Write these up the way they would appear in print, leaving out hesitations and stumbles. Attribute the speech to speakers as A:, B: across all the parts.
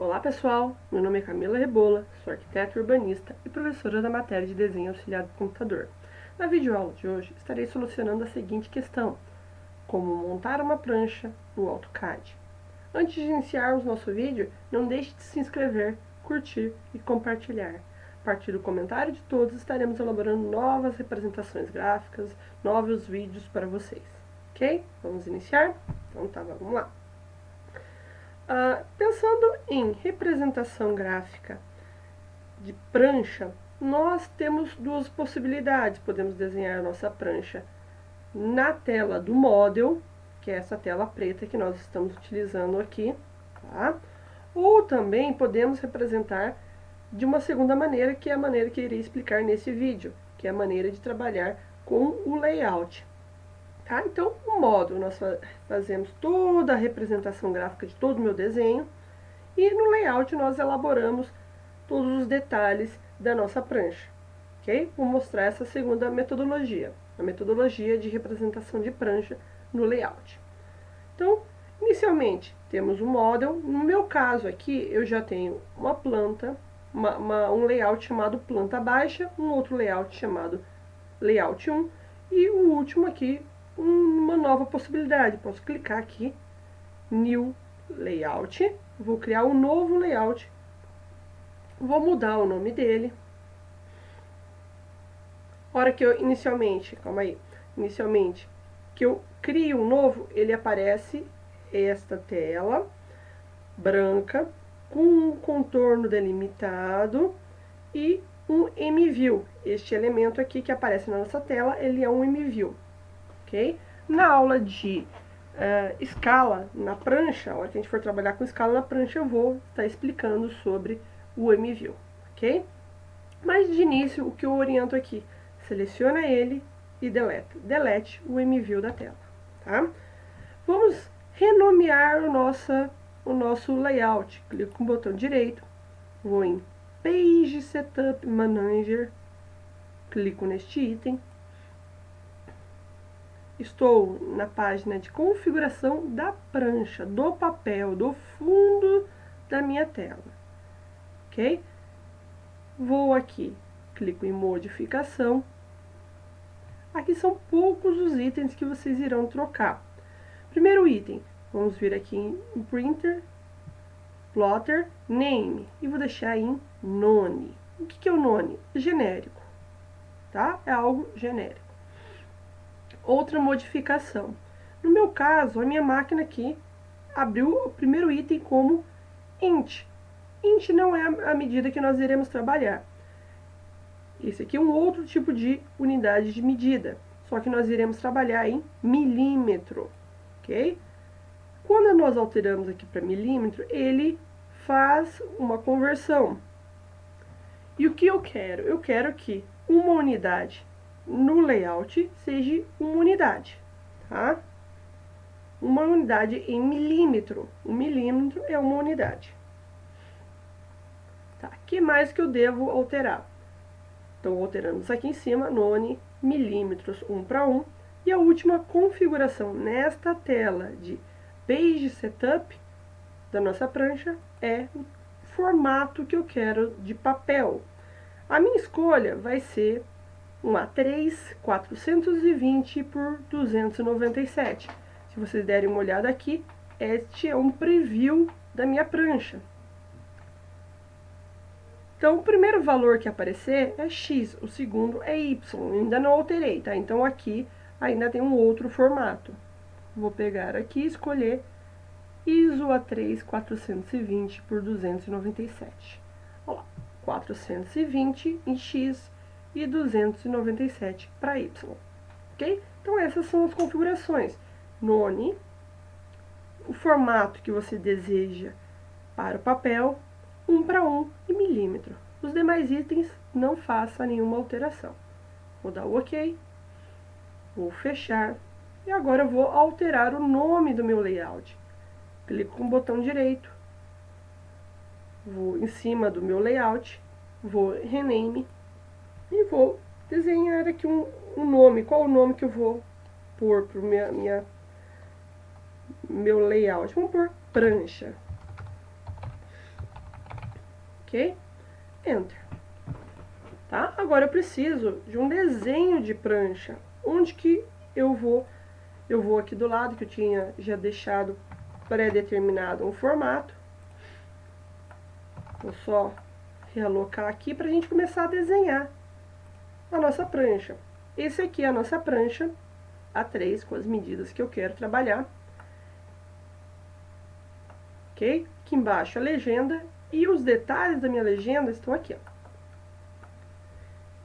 A: Olá pessoal, meu nome é Camila Rebola, sou arquiteta urbanista e professora da matéria de desenho auxiliar do computador. Na videoaula de hoje estarei solucionando a seguinte questão: como montar uma prancha no AutoCAD. Antes de iniciarmos nosso vídeo, não deixe de se inscrever, curtir e compartilhar. A partir do comentário de todos, estaremos elaborando novas representações gráficas, novos vídeos para vocês. Ok? Vamos iniciar? Então tá, vamos lá. Pensando em representação gráfica de prancha, nós temos duas possibilidades. Podemos desenhar a nossa prancha na tela do Model, que é essa tela preta que nós estamos utilizando aqui, tá? Ou também podemos representar de uma segunda maneira, que é a maneira que eu irei explicar nesse vídeo, que é a maneira de trabalhar com o layout. Tá? Então, o módulo, nós fazemos toda a representação gráfica de todo o meu desenho, e no layout nós elaboramos todos os detalhes da nossa prancha. Ok? Vou mostrar essa segunda metodologia, a metodologia de representação de prancha no layout. Então, inicialmente, temos um model. No meu caso aqui, eu já tenho uma planta, um layout chamado planta baixa, um outro layout chamado layout 1, e o último aqui, uma nova possibilidade. Posso clicar aqui, New Layout, vou criar um novo layout, vou mudar o nome dele. Hora que eu inicialmente que eu crio um novo, ele aparece esta tela branca com um contorno delimitado e um MView. Este elemento aqui que aparece na nossa tela, ele é um MView, ok? Na aula de escala na prancha, a hora que a gente for trabalhar com escala na prancha, eu vou estar explicando sobre o MView, ok? Mas de início, o que eu oriento aqui, seleciona ele e delete o MView da tela, tá? Vamos renomear o nosso layout. Clico com o botão direito, vou em Page Setup Manager, clico neste item. Estou na página de configuração da prancha, do papel, do fundo da minha tela, ok? Vou aqui, clico em modificação. Aqui são poucos os itens que vocês irão trocar. Primeiro item, vamos vir aqui em Printer, Plotter, Name, e vou deixar em None. O que é o None? Genérico, tá? É algo genérico. Outra modificação. No meu caso, a minha máquina aqui abriu o primeiro item como int. Int não é a medida que nós iremos trabalhar. Esse aqui é um outro tipo de unidade de medida, só que nós iremos trabalhar em milímetro, ok? Quando nós alteramos aqui para milímetro, ele faz uma conversão. E o que eu quero? Eu quero que uma unidade no layout seja uma unidade, tá? Uma unidade em milímetro. Um milímetro é uma unidade. Tá, o que mais que eu devo alterar? Então, alteramos aqui em cima, none, milímetros 1 para 1. E a última configuração nesta tela de Page Setup da nossa prancha é o formato que eu quero de papel. A minha escolha vai ser um A3 420 por 297. Se vocês derem uma olhada aqui, este é um preview da minha prancha. Então, o primeiro valor que aparecer é X, o segundo é Y, ainda não alterei, tá? Então, aqui ainda tem um outro formato. Vou pegar aqui e escolher ISO A3 420 por 297. Olha lá, 420 em X e 297 para Y, ok? Então, essas são as configurações. None, o formato que você deseja para o papel, 1 para 1 e milímetro. Os demais itens não faça nenhuma alteração. Vou dar o OK, vou fechar e agora eu vou alterar o nome do meu layout. Clico com o botão direito, vou em cima do meu layout, vou rename e vou desenhar aqui um nome. Qual o nome que eu vou pôr para o meu layout? Vamos pôr prancha. ok? Enter. Tá? Agora eu preciso de um desenho de prancha. Onde que eu vou? Eu vou aqui do lado, que eu tinha já deixado pré-determinado um formato. Vou só realocar aqui para a gente começar a desenhar a nossa prancha. Esse aqui é a nossa prancha A3, com as medidas que eu quero trabalhar. Ok? Aqui embaixo a legenda, e os detalhes da minha legenda estão aqui, ó.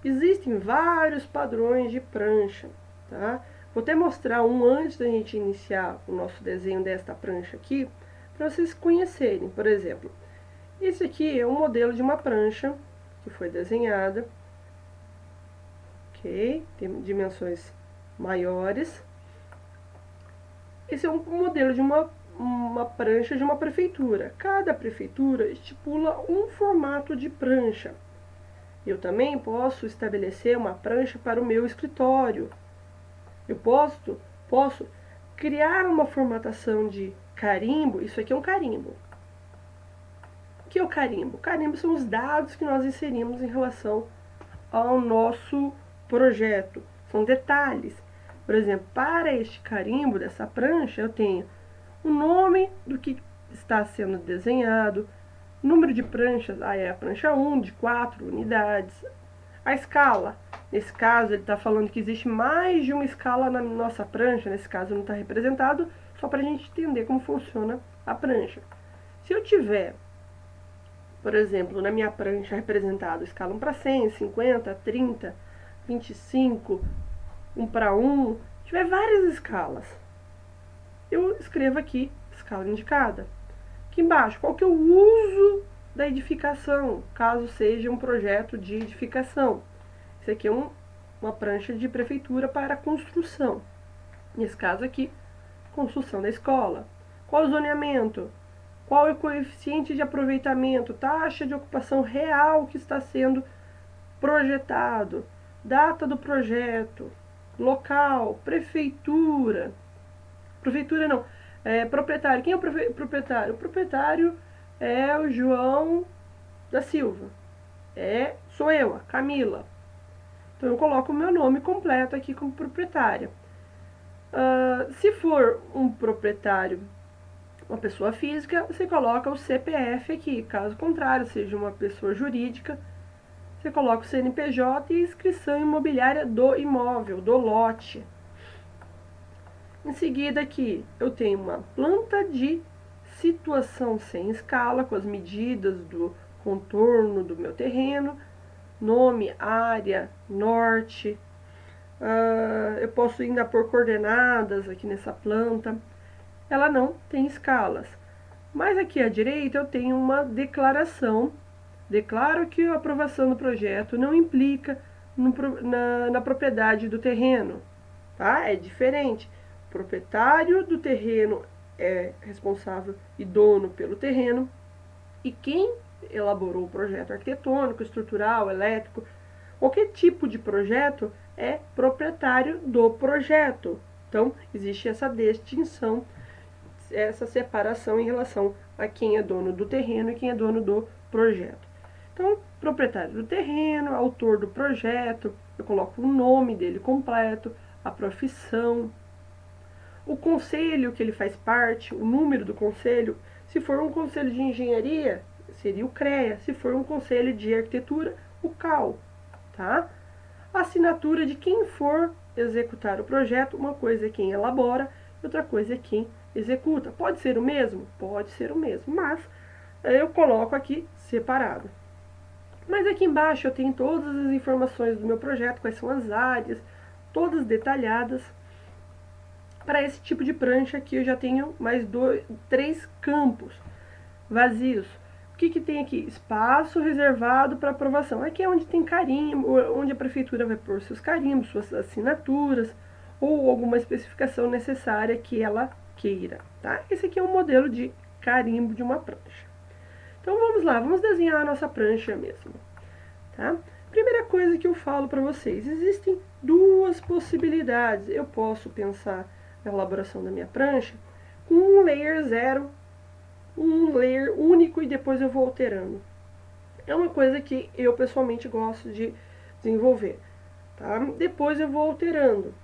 A: Existem vários padrões de prancha, tá? Vou até mostrar um antes da gente iniciar o nosso desenho desta prancha aqui, para vocês conhecerem. Por exemplo, esse aqui é um modelo de uma prancha que foi desenhada, ok? Tem dimensões maiores. Esse é um modelo de uma prancha de uma prefeitura. Cada prefeitura estipula um formato de prancha. Eu também posso estabelecer uma prancha para o meu escritório. Eu posso criar uma formatação de carimbo. Isso aqui é um carimbo. O que é o carimbo? O carimbo são os dados que nós inserimos em relação ao nosso projeto. São detalhes. Por exemplo, para este carimbo dessa prancha, eu tenho o nome do que está sendo desenhado, número de pranchas, aí é a prancha 1, de 4 unidades. A escala, nesse caso ele está falando que existe mais de uma escala na nossa prancha, nesse caso não está representado, só para a gente entender como funciona a prancha. Se eu tiver, por exemplo, na minha prancha representado escala 1 para 100, 50, 30, 25, 1 para 1, tiver várias escalas, eu escrevo aqui, escala indicada. Aqui embaixo, qual que é o uso da edificação, caso seja um projeto de edificação. Isso aqui é uma prancha de prefeitura para construção. Nesse caso aqui, construção da escola. Qual o zoneamento? Qual é o coeficiente de aproveitamento? Taxa de ocupação real que está sendo projetado. Data do projeto. Local, prefeitura. Prefeitura não. Proprietário. Quem é o proprietário? O proprietário é o João da Silva. Sou eu, a Camila. Então eu coloco o meu nome completo aqui como proprietária. Se for um proprietário, uma pessoa física, você coloca o CPF aqui. Caso contrário, seja uma pessoa jurídica, você coloca o CNPJ e inscrição imobiliária do imóvel, do lote. Em seguida aqui, eu tenho uma planta de situação sem escala, com as medidas do contorno do meu terreno, nome, área, norte. Eu posso ainda pôr coordenadas aqui nessa planta. Ela não tem escalas. Mas aqui à direita eu tenho uma declaração. Declaro que a aprovação do projeto não implica na propriedade do terreno. Tá? É diferente. O proprietário do terreno é responsável e dono pelo terreno, e quem elaborou o projeto arquitetônico, estrutural, elétrico, qualquer tipo de projeto é proprietário do projeto. Então, existe essa distinção, essa separação em relação a quem é dono do terreno e quem é dono do projeto. Então, proprietário do terreno, autor do projeto, eu coloco o nome dele completo, a profissão, o conselho que ele faz parte, o número do conselho. Se for um conselho de engenharia, seria o CREA. Se for um conselho de arquitetura, o CAL. Tá? A assinatura de quem for executar o projeto. Uma coisa é quem elabora, outra coisa é quem executa. Pode ser o mesmo? Pode ser o mesmo, mas eu coloco aqui separado. Mas aqui embaixo eu tenho todas as informações do meu projeto, quais são as áreas, todas detalhadas. Para esse tipo de prancha aqui eu já tenho mais 3 campos vazios. O que tem aqui? Espaço reservado para aprovação. Aqui é onde tem carimbo, onde a prefeitura vai pôr seus carimbos, suas assinaturas ou alguma especificação necessária que ela queira. Tá? Esse aqui é um modelo de carimbo de uma prancha. Então vamos lá, vamos desenhar a nossa prancha mesmo. Tá? Primeira coisa que eu falo para vocês, existem 2 possibilidades. Eu posso pensar na elaboração da minha prancha com um layer 0, um layer único, e depois eu vou alterando. É uma coisa que eu pessoalmente gosto de desenvolver, tá? Depois eu vou alterando.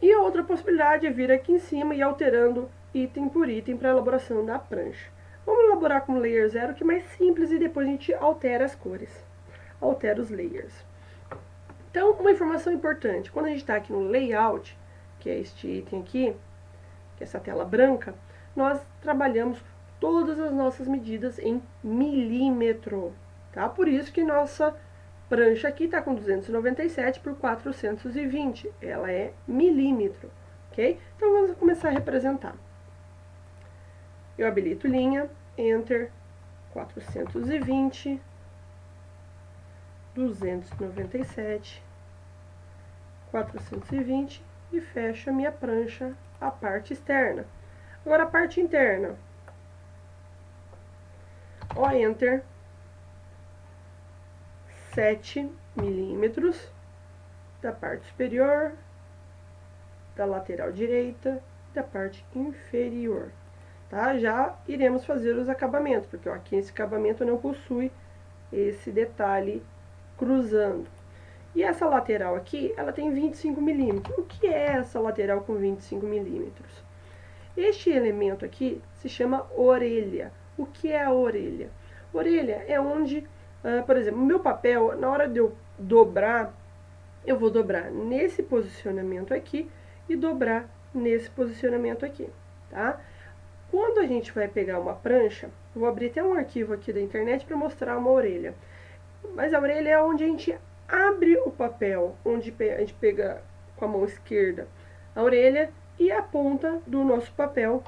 A: E a outra possibilidade é vir aqui em cima e alterando item por item para a elaboração da prancha. Vamos elaborar com layer 0, que é mais simples, e depois a gente altera as cores, altera os layers. Então, uma informação importante, quando a gente está aqui no layout, que é este item aqui, que é essa tela branca, nós trabalhamos todas as nossas medidas em milímetro, tá? Por isso que nossa prancha aqui está com 297 por 420, ela é milímetro, ok? Então vamos começar a representar. Eu habilito linha, Enter, 420, 297, 420 e fecho a minha prancha, a parte externa. Agora a parte interna. Ó, Enter, 7 milímetros da parte superior, da lateral direita, da parte inferior. Tá? Já iremos fazer os acabamentos, porque ó, aqui esse acabamento não possui esse detalhe cruzando. E essa lateral aqui, ela tem 25 milímetros. O que é essa lateral com 25 milímetros? Este elemento aqui se chama orelha. O que é a orelha? Orelha é onde, por exemplo, o meu papel, na hora de eu dobrar, eu vou dobrar nesse posicionamento aqui e dobrar nesse posicionamento aqui, tá? Quando a gente vai pegar uma prancha, eu vou abrir até um arquivo aqui da internet para mostrar uma orelha. Mas a orelha é onde a gente abre o papel, onde a gente pega com a mão esquerda a orelha e a ponta do nosso papel.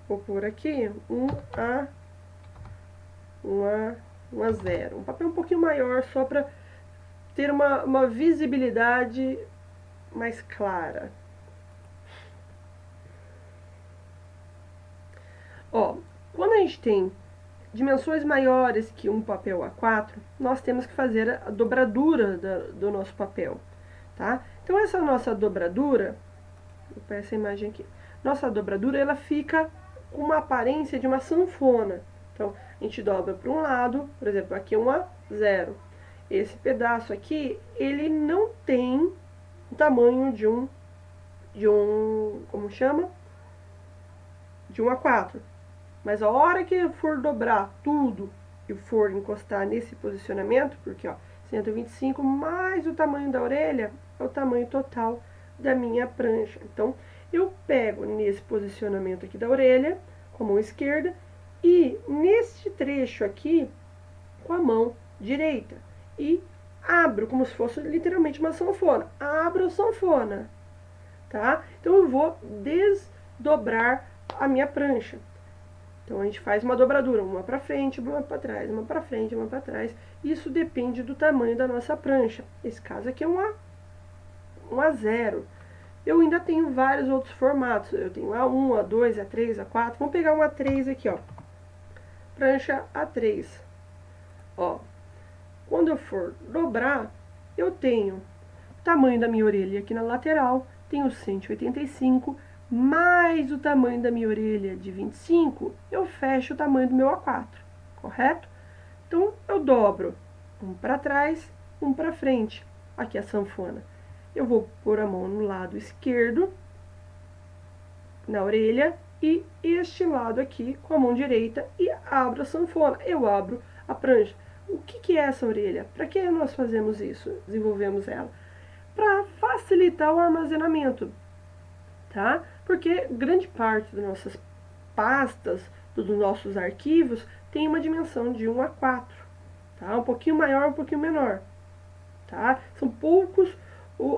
A: Vou pôr aqui um a 0. Um papel um pouquinho maior, só para ter uma visibilidade mais clara. Ó, quando a gente tem dimensões maiores que um papel A4, nós temos que fazer a dobradura do nosso papel, tá? Então essa nossa dobradura, vou pegar essa imagem aqui, nossa dobradura ela fica com uma aparência de uma sanfona. Então a gente dobra para um lado, por exemplo, aqui é um A0. Esse pedaço aqui, ele não tem o tamanho de um como chama? De um A4. Mas a hora que for dobrar tudo e for encostar nesse posicionamento, porque ó, 125 mais o tamanho da orelha é o tamanho total da minha prancha. Então, eu pego nesse posicionamento aqui da orelha, com a mão esquerda, e neste trecho aqui, com a mão direita. E abro, como se fosse literalmente uma sanfona. Abro a sanfona, tá? Então, eu vou desdobrar a minha prancha. Então, a gente faz uma dobradura, uma para frente, uma para trás, uma para frente, uma para trás. Isso depende do tamanho da nossa prancha. Esse caso aqui é um A0. Eu ainda tenho vários outros formatos. Eu tenho A1, A2, A3, A4. Vamos pegar um A3 aqui, ó. Prancha A3. Ó, quando eu for dobrar, eu tenho o tamanho da minha orelha aqui na lateral, tenho 185, mais o tamanho da minha orelha de 25, eu fecho o tamanho do meu A4, correto? Então, eu dobro um para trás, um para frente. Aqui a sanfona. Eu vou pôr a mão no lado esquerdo, na orelha, e este lado aqui com a mão direita e abro a sanfona. Eu abro a prancha. O que é essa orelha? Para que nós fazemos isso? Desenvolvemos ela? Para facilitar o armazenamento, tá? Porque grande parte das nossas pastas, dos nossos arquivos, tem uma dimensão de 1 a 4, tá? Um pouquinho maior, um pouquinho menor, tá? São poucos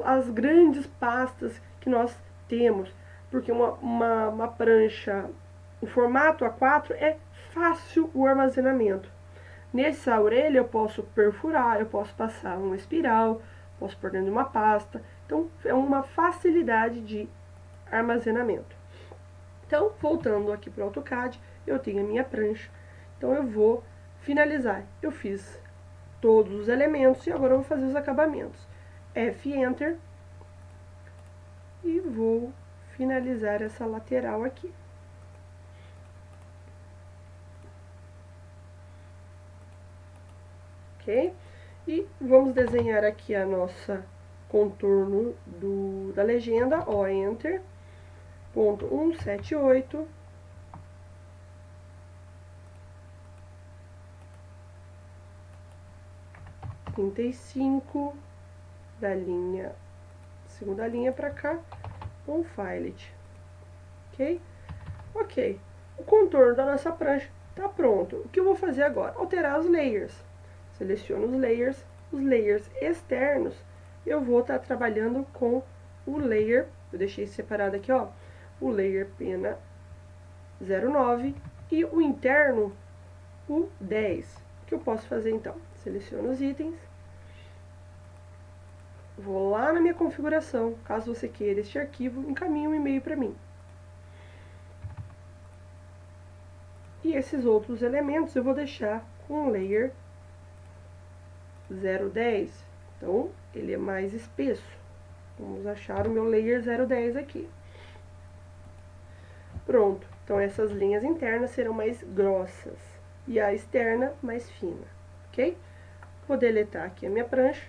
A: as grandes pastas que nós temos, porque uma prancha em formato A4 é fácil o armazenamento. Nessa orelha eu posso perfurar, eu posso passar uma espiral, posso pôr dentro de uma pasta. Então, é uma facilidade de armazenamento. Então, voltando aqui para o AutoCAD, eu tenho a minha prancha. Então, eu vou finalizar. Eu fiz todos os elementos e agora eu vou fazer os acabamentos. F, Enter. E vou finalizar essa lateral aqui. ok? E vamos desenhar aqui a nossa contorno da legenda, ó, Enter, ponto 178, da linha, segunda linha para cá, um Filet, ok? Ok, o contorno da nossa prancha tá pronto. O que eu vou fazer agora? Alterar os layers. Seleciono os layers externos, eu vou estar trabalhando com o layer, eu deixei separado aqui, ó, o layer pena 09 e o interno, o 10. O que eu posso fazer então? Seleciono os itens, vou lá na minha configuração, caso você queira este arquivo, encaminhe um e-mail para mim. E esses outros elementos eu vou deixar com o layer 010, então ele é mais espesso. Vamos achar o meu layer 010 aqui. Pronto, então essas linhas internas serão mais grossas e a externa mais fina, ok? Vou deletar aqui a minha prancha,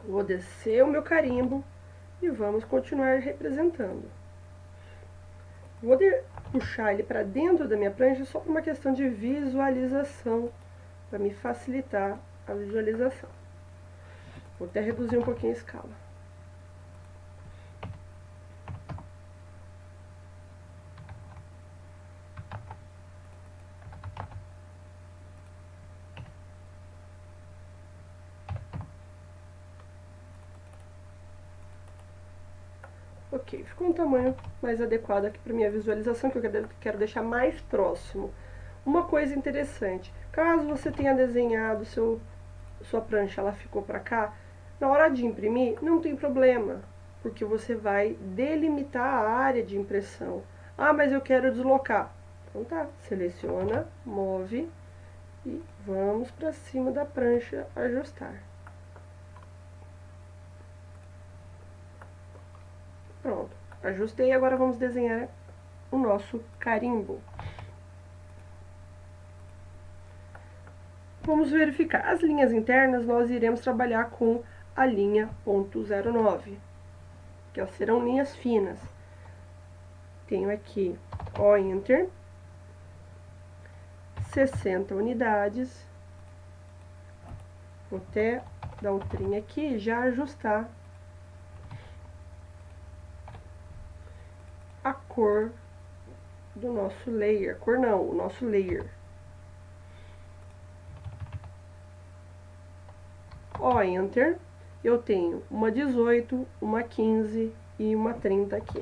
A: vou descer o meu carimbo e vamos continuar representando. Vou puxar ele para dentro da minha prancha só por uma questão de visualização, para me facilitar a visualização. Vou até reduzir um pouquinho a escala. Ok, ficou um tamanho mais adequado aqui para minha visualização, que eu quero deixar mais próximo. Uma coisa interessante, caso você tenha desenhado sua prancha, ela ficou para cá, na hora de imprimir, não tem problema, porque você vai delimitar a área de impressão. Ah, mas eu quero deslocar. Então tá, seleciona, move e vamos para cima da prancha ajustar. Pronto, ajustei, agora vamos desenhar o nosso carimbo. Vamos verificar. As linhas internas nós iremos trabalhar com a linha .09, que serão linhas finas. Tenho aqui, ó, Enter, 60 unidades. Vou até dar um trim aqui e já ajustar a cor do nosso layer. Cor não, o nosso layer. Ó, Enter, eu tenho uma 18, uma 15 e uma 30 aqui.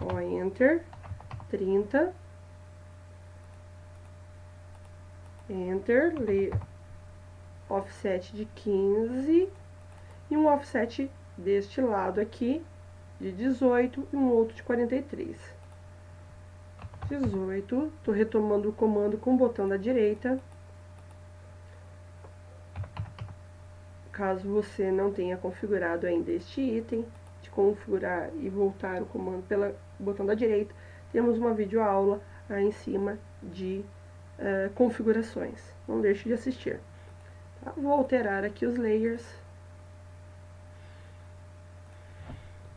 A: Ó, Enter, 30, Enter, offset de 15 e um offset deste lado aqui de 18 e um outro de 43. 18, tô retomando o comando com o botão da direita. Caso você não tenha configurado ainda este item, de configurar e voltar o comando pelo botão da direita, temos uma videoaula aí em cima de configurações. Não deixe de assistir. Tá? Vou alterar aqui os layers.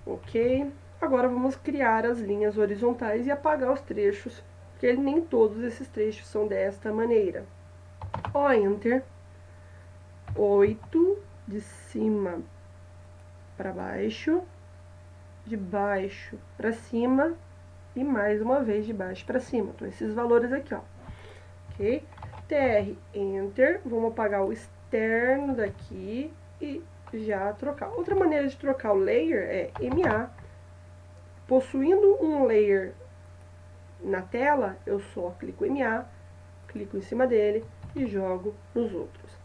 A: Ok. Agora vamos criar as linhas horizontais e apagar os trechos, porque nem todos esses trechos são desta maneira. Ó, Enter, 8, de cima para baixo, de baixo para cima e mais uma vez de baixo para cima. Então, esses valores aqui, ó. Ok? TR, Enter, vamos apagar o externo daqui e já trocar. Outra maneira de trocar o layer é MA. Possuindo um layer na tela, eu só clico em MA, clico em cima dele e jogo nos outros.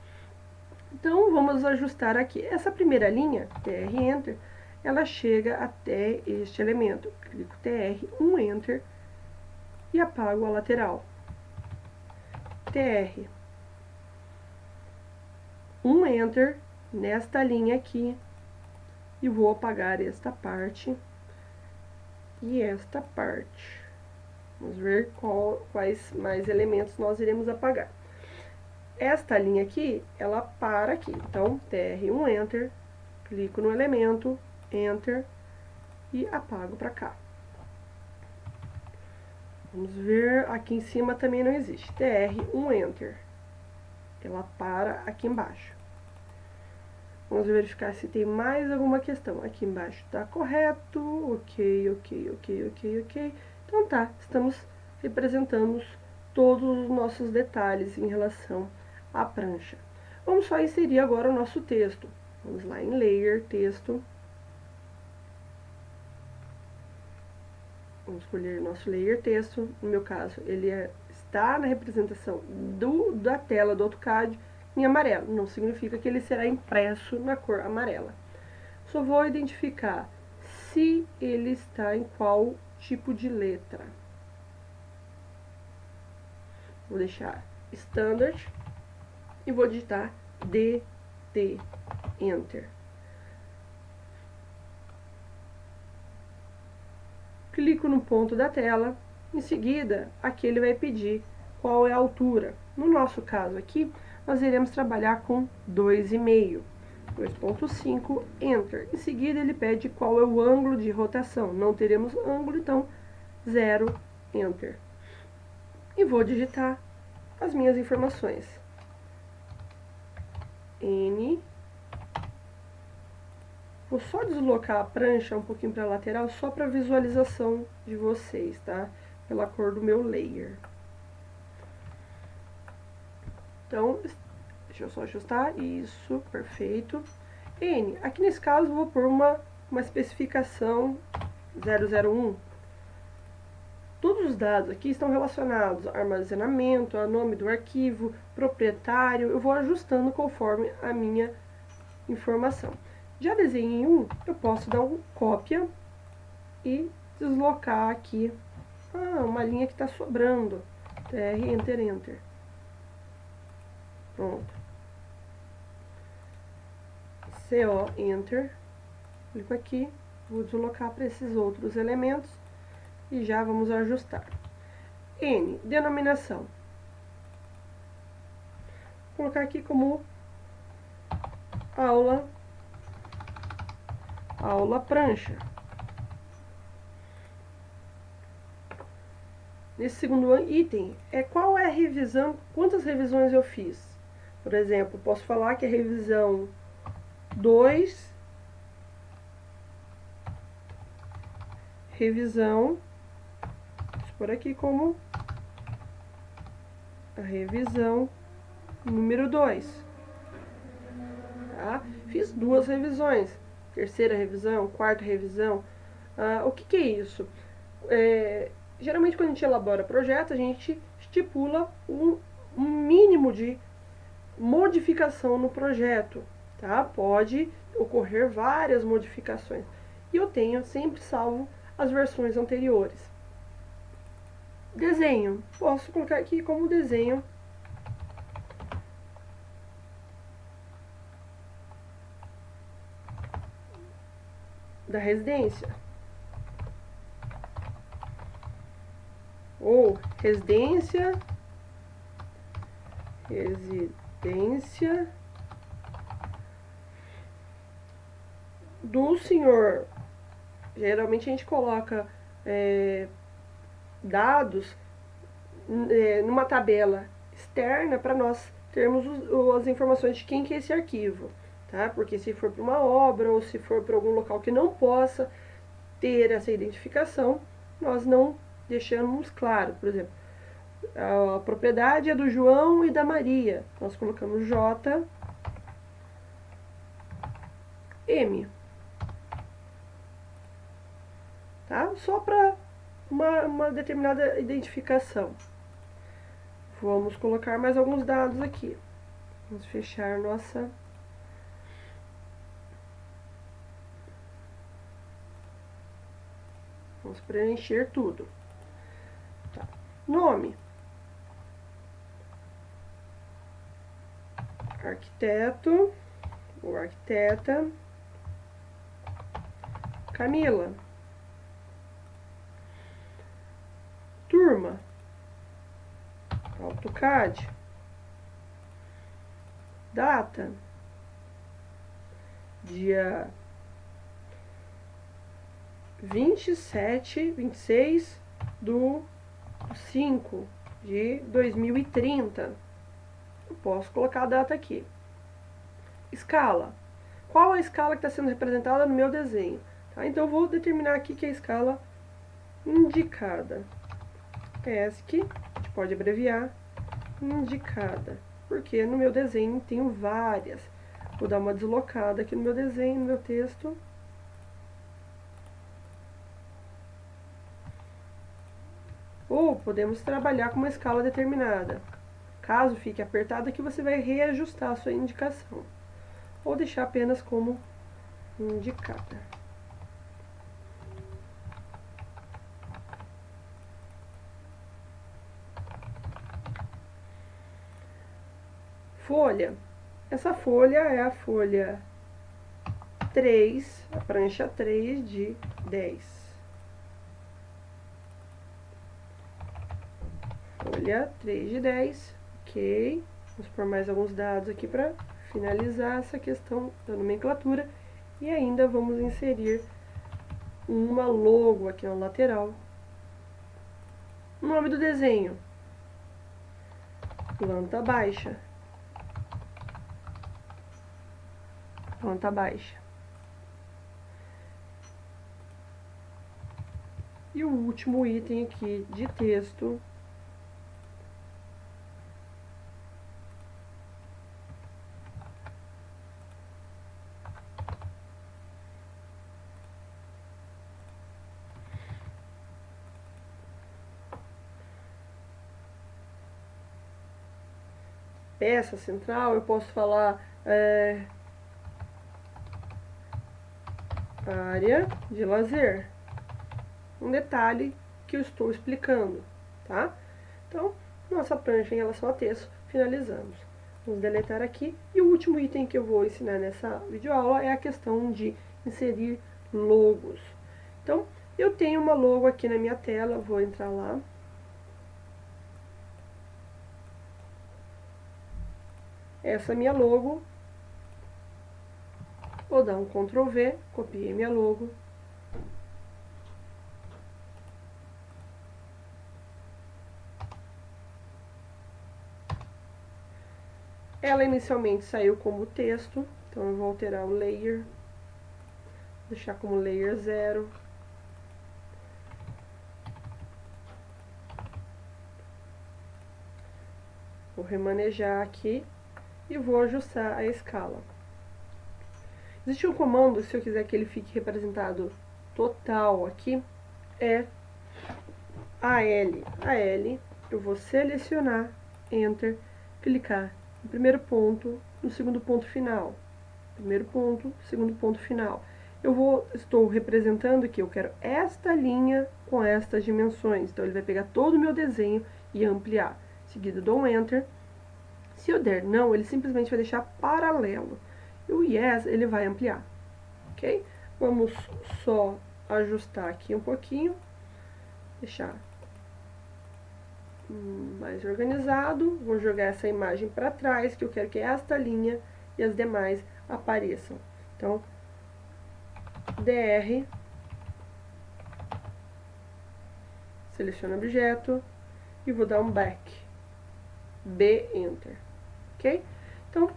A: Então, vamos ajustar aqui. Essa primeira linha, TR Enter, ela chega até este elemento. Clico TR, 1 Enter e apago a lateral. TR, 1 Enter nesta linha aqui e vou apagar esta parte e esta parte. Vamos ver quais mais elementos nós iremos apagar. Esta linha aqui, ela para aqui. Então, TR1, Enter, clico no elemento, Enter, e apago para cá. Vamos ver, aqui em cima também não existe. TR1, Enter. Ela para aqui embaixo. Vamos verificar se tem mais alguma questão. Aqui embaixo está correto. Ok. Então tá, representamos todos os nossos detalhes em relação à prancha. Vamos só inserir agora o nosso texto. Vamos lá em Layer, Texto. Vamos escolher nosso Layer Texto. No meu caso, ele está na representação da tela do AutoCAD em amarelo. Não significa que ele será impresso na cor amarela. Só vou identificar se ele está em qual tipo de letra. Vou deixar Standard e vou digitar DT, Enter. Clico no ponto da tela, em seguida, aqui ele vai pedir qual é a altura. No nosso caso aqui, nós iremos trabalhar com 2,5. 2,5, Enter. Em seguida, ele pede qual é o ângulo de rotação. Não teremos ângulo, então 0, Enter. E vou digitar as minhas informações. N. Vou só deslocar a prancha um pouquinho para a lateral, só para visualização de vocês, tá? Pela cor do meu layer. Então, deixa eu só ajustar. Isso, perfeito. N, aqui nesse caso, vou pôr uma especificação 001. Todos os dados aqui estão relacionados ao armazenamento, ao nome do arquivo, proprietário. Eu vou ajustando conforme a minha informação. Já desenhei um, eu posso dar um cópia e deslocar aqui uma linha que está sobrando. TR, Enter, Enter. Pronto. CO, Enter. Clico aqui, vou deslocar para esses outros elementos e já vamos ajustar. N, denominação. Vou colocar aqui como aula prancha. Nesse segundo item, qual é a revisão, quantas revisões eu fiz. Por exemplo, posso falar que a revisão 2, revisão, vou por aqui como a revisão número 2. Tá? Fiz 2 revisões. Terceira revisão, quarta revisão. O que é isso? Geralmente, quando a gente elabora projeto, a gente estipula um mínimo de modificação no projeto. Tá? Pode ocorrer várias modificações. E eu tenho sempre salvo as versões anteriores. Desenho. Posso colocar aqui como desenho da residência. Ou residência do senhor. Geralmente a gente coloca dados numa tabela externa para nós termos as informações de quem que é esse arquivo. Tá? Porque se for para uma obra ou se for para algum local que não possa ter essa identificação, nós não deixamos claro. Por exemplo, a propriedade é do João e da Maria. Nós colocamos J, M. Tá? Só para uma determinada identificação. Vamos colocar mais alguns dados aqui. Vamos fechar nossa... Vamos preencher tudo. Tá. Nome. Arquiteto. Ou arquiteta. Camila. Turma. AutoCAD, data, dia 26 do 5 de 2030. Eu posso colocar a data aqui. Escala. Qual a escala que está sendo representada no meu desenho? Tá? Então, eu vou determinar aqui que é a escala indicada. ESC, a gente pode abreviar, indicada. Porque no meu desenho tenho várias. Vou dar uma deslocada aqui no meu desenho, no meu texto. Ou podemos trabalhar com uma escala determinada. Caso fique apertado aqui, você vai reajustar a sua indicação. Ou deixar apenas como indicada. Folha. Essa folha é a folha 3, a prancha 3 de 10. Folha 3 de 10, ok. Vamos pôr mais alguns dados aqui para finalizar essa questão da nomenclatura. E ainda vamos inserir uma logo aqui na lateral. O nome do desenho: planta baixa. Planta baixa. E o último item aqui de texto peça central, eu posso falar área de lazer. Um detalhe que eu estou explicando, tá? Então, nossa prancha em relação a texto, finalizamos. Vamos deletar aqui. E o último item que eu vou ensinar nessa videoaula é a questão de inserir logos. Então, eu tenho uma logo aqui na minha tela, vou entrar lá. Essa é a minha logo. Vou dar um Ctrl V, copiei minha logo. Ela inicialmente saiu como texto, então eu vou alterar o layer, deixar como layer 0. Vou remanejar aqui e vou ajustar a escala. Existe um comando, se eu quiser que ele fique representado total aqui, é AL. AL, eu vou selecionar, Enter, clicar no primeiro ponto, no segundo ponto final. Primeiro ponto, segundo ponto final. Estou representando que eu quero esta linha com estas dimensões. Então, ele vai pegar todo o meu desenho e ampliar. Em seguida, dou um Enter. Se eu der não, ele simplesmente vai deixar paralelo. E o Yes, ele vai ampliar. Ok? Vamos só ajustar aqui um pouquinho. Deixar mais organizado. Vou jogar essa imagem para trás, que eu quero que esta linha e as demais apareçam. Então, DR, seleciono o objeto e vou dar um back. B, Enter. Ok? Então,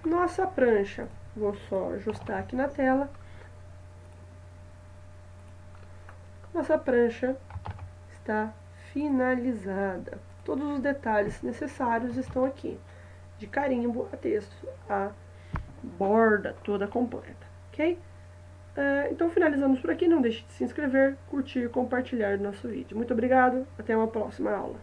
A: nossa prancha, vou só ajustar aqui na tela. Nossa prancha está finalizada. Todos os detalhes necessários estão aqui. De carimbo a texto, a borda toda completa, ok? Então finalizamos por aqui, não deixe de se inscrever, curtir e compartilhar o nosso vídeo. Muito obrigado, até uma próxima aula.